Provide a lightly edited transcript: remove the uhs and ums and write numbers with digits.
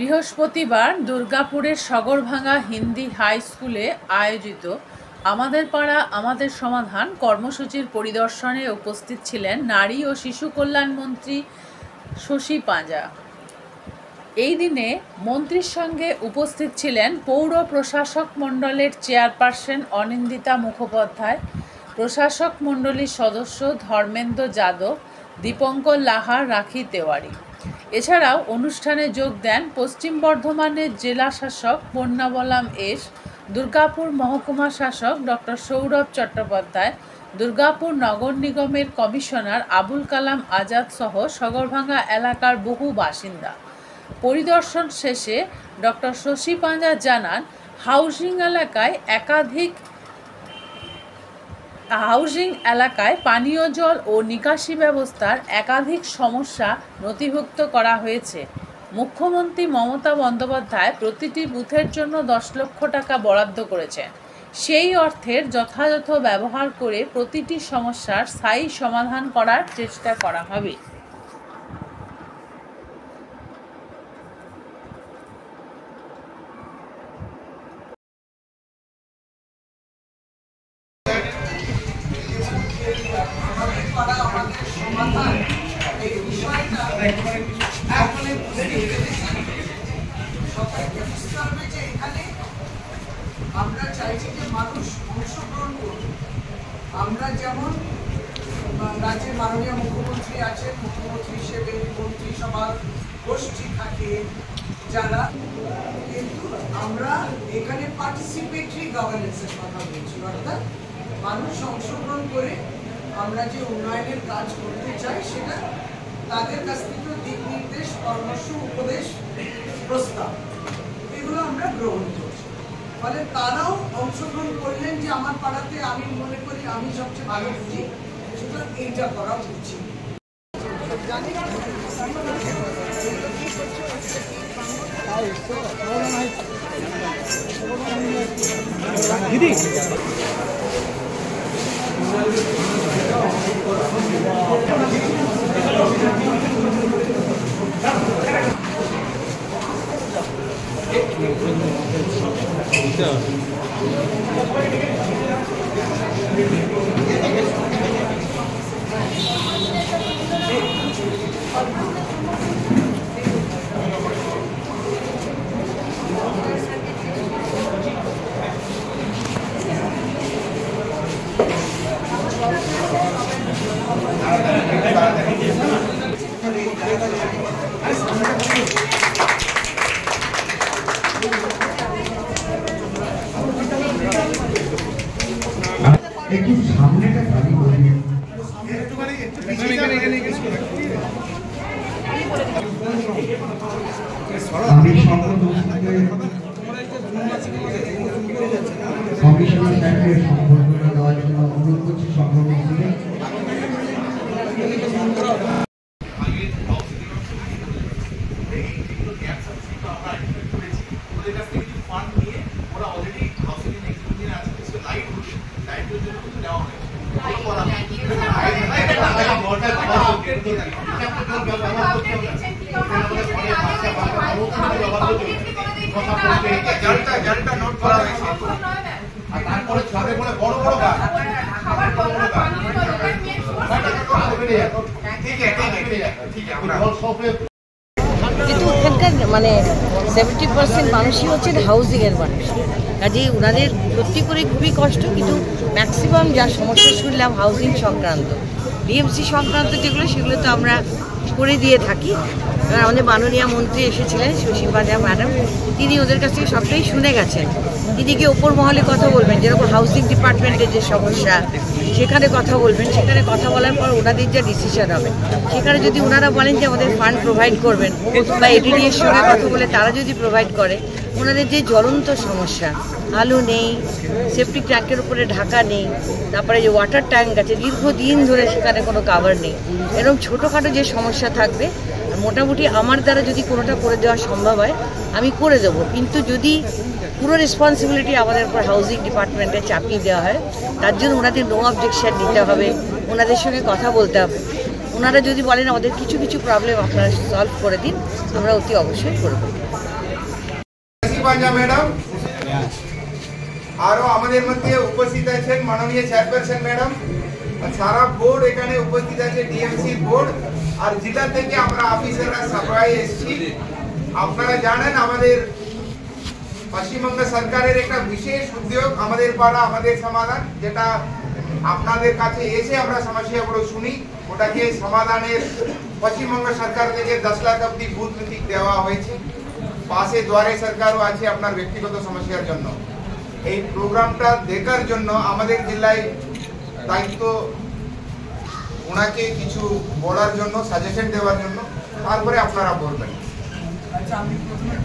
বৃহস্পতিবার দুর্গাপুরের সগরভাঙ্গা হিন্দি হাই স্কুলে আয়োজিত আমাদের পাড়া আমাদের সমাধান কর্মসূচির পরিদর্শনে উপস্থিত ছিলেন নারী ও শিশু কল্যাণ মন্ত্রী শশী পাঁজা। এই দিনে মন্ত্রীর সঙ্গে উপস্থিত ছিলেন পৌর প্রশাসক মণ্ডলের চেয়ারপারসন অনিন্দিতা মুখোপাধ্যায়, প্রশাসক মণ্ডলীর সদস্য ধর্মেন্দ্র যাদব, দীপঙ্কর লাহার, রাখি তেওয়ারি। এছাড়াও অনুষ্ঠানে যোগ দেন পশ্চিম বর্ধমানের জেলা শাসক পূর্ণাবলাম এস, দুর্গাপুর মহকুমা শাসক ডক্টর সৌরভ চট্টোপাধ্যায়, দুর্গাপুর নগর নিগমের কমিশনার আবুল কালাম আজাদ সহ সগরভাঙ্গা এলাকার বহু বাসিন্দা। পরিদর্শন শেষে ডক্টর শশী পাঁজা জানান, হাউজিং এলাকায় পানীয় জল ও নিকাশি ব্যবস্থার একাধিক সমস্যা নথিভুক্ত করা হয়েছে। মুখ্যমন্ত্রী মমতা বন্দ্যোপাধ্যায় প্রতিটি বুথের জন্য 10 লক্ষ টাকা বরাদ্দ করেছেন। সেই অর্থের যথাযথ ব্যবহার করে প্রতিটি সমস্যার স্থায়ী সমাধান করার চেষ্টা করা হবে। আমরা চাইছি যে মানুষ অংশগ্রহণ করুন। আমরা যেমন রাজ্যের মাননীয় মুখ্যমন্ত্রী আছেন, মুখ্যমন্ত্রী হিসেবে মন্ত্রিসভা গোষ্ঠী থাকে যারা, কিন্তু আমরা এখানে পার্টিসিপেটরি গভর্নেন্সের কথা বলছি, অর্থাৎ মানুষ অংশগ্রহণ করে আমরা যে উন্নয়নের কাজ করতে চাই সেটা তাদের কাছ থেকে দিক নির্দেশ, পরামর্শ, উপদেশ, প্রস্তাব এগুলো আমরা গ্রহণ করছি। ফলে তারাও অংশগ্রহণ করলেন যে আমার পাড়াতে আমি মনে করি আমি সবচেয়ে ভালো বুঝি, সুতরাং এইটা করা উচিত। দিদি একটু সামনেটা খালি করি, আমি কমিশনার সাহেবের সম্বর্ধনা দেওয়ার জন্য অনুরোধ করছি সংগ্রামী। কিন্তু ওখানকার 70% মানুষই হচ্ছেন হাউজিংয়ের মানুষ, কাজেই ওনাদের সত্যি করে খুবই কষ্ট। কিন্তু ম্যাক্সিমাম যা সমস্যা শুনলাম হাউজিং সংক্রান্ত, ডিএমসি সংক্রান্ত যেগুলো সেগুলো তো আমরা করে দিয়ে থাকি। আমাদের মাননীয় মন্ত্রী এসেছিলেন শশী পাঁজা ম্যাডাম, তিনি ওদের কাছ থেকে সবটাই শুনে গেছেন। তিনি গিয়ে ওপর মহলে কথা বলবেন, যেরকম হাউজিং ডিপার্টমেন্টের যে সমস্যা সেখানে কথা বলবেন। সেখানে কথা বলার পর ওনাদের যা ডিসিশন হবে, সেখানে যদি ওনারা বলেন যে আমাদের ফান্ড প্রোভাইড করবেন, বা এডিডিএর সঙ্গে কথা বলে তারা যদি প্রোভাইড করে, ওনাদের যে জ্বলন্ত সমস্যা, আলো নেই, সেপটিক ট্যাঙ্কের উপরে ঢাকা নেই, তারপরে যে ওয়াটার ট্যাঙ্ক আছে দীর্ঘদিন ধরে সেখানে কোনো কাভার নেই, এরকম ছোটোখাটো যে সমস্যা থাকবে মোটামুটি আমার দ্বারা যদি কোনোটা করে দেওয়া সম্ভব হয় আমি করে দেবো। কিন্তু যদি পুরো রেসপন্সিবিলিটি আমাদের উপর হাউজিং ডিপার্টমেন্টে চাপিয়ে দেওয়া হয়, তার জন্য ওনাদের নো অবজেকশন নিতে হবে, ওনাদের সঙ্গে কথা বলতে হবে। ওনারা যদি বলেন আমাদের কিছু কিছু প্রবলেম আপনারা সলভ করে দিন, আমরা অতি অবশ্যই করব। পাঞ্জা ম্যাডাম, আরো আমাদের মধ্যে উপস্থিত আছেন মাননীয় চেয়ারপারসন ম্যাডাম, সারা বোর্ড এখানে উপস্থিত আছে, ডিএমসি বোর্ড, আর জেলা থেকে আমরা অফিসাররা সবাই এসেছি। আপনারা জানেন আমাদের পশ্চিমবঙ্গ সরকারের একটা বিশেষ উদ্যোগ আমাদের পাড়া আমাদের সমাধান, যেটা আপনাদের কাছে এসে আমরা সমস্যাগুলো শুনি, ওটাকে সমাধানের পশ্চিমবঙ্গ সরকার থেকে 10 লাখ অব্দি বুথ ভিত্তিক দেওয়া হয়েছে। পাশে দুয়ারে সরকারও আছে আপনার ব্যক্তিগত সমস্যার জন্য। এই প্রোগ্রামটা দেখার জন্য আমাদের জেলায় দায়িত্ব ওনাকে কিছু বলার জন্য, সাজেশন দেওয়ার জন্য, তারপরে আপনারা বলবেন। আচ্ছা, আমি প্রথমে